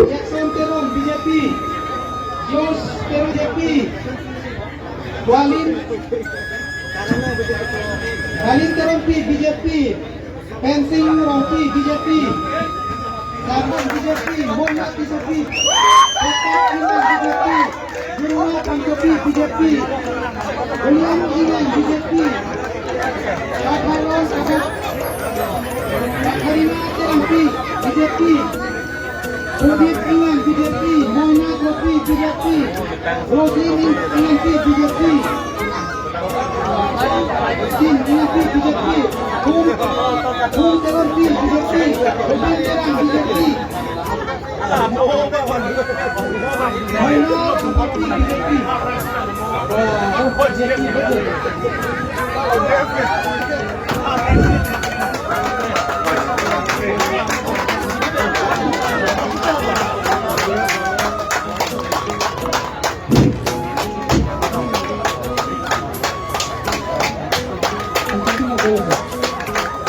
Jackson Teron BJP, Yos Teron BJP, Walin Teron BJP, Pensing Rompi BJP, Sarman BJP, Moya BJP, Rekap Iman BJP, Jurma Pangkopi BJP, William Iman BJP, Kakharon Kakharima Teron BJP, Udit Iman BJP, Mona Kopi BJP, Roslin Iman BJP, Sin Iman BJP, Hum Teron BJP, Hum Teron BJP, Mona Kopi BJP.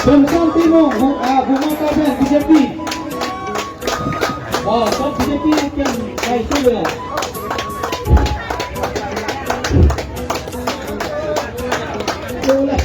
Bangkang Timur, Bumata Ben BJP. Oh, top BJP yang baik tu ya. Boleh.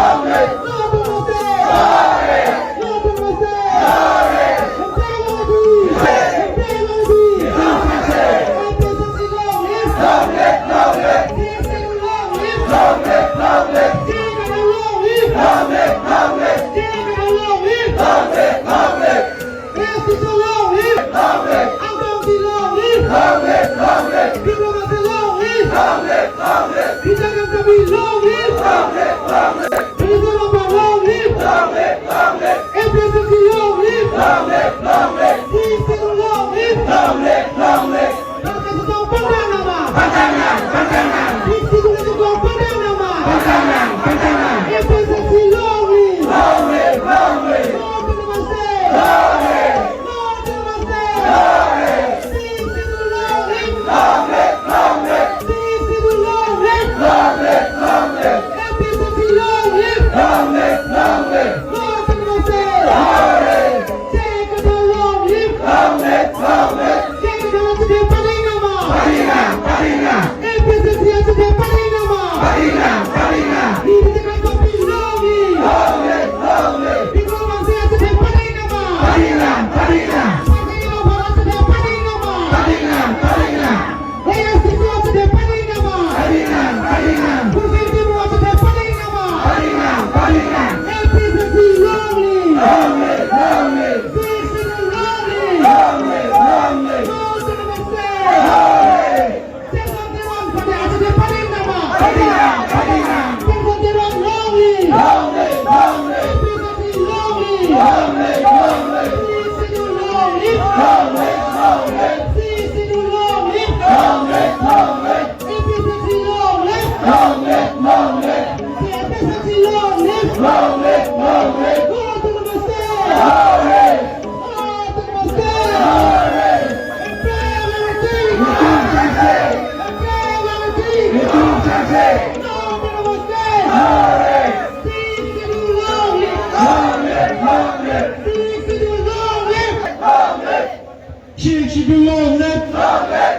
Long live! Change belong left.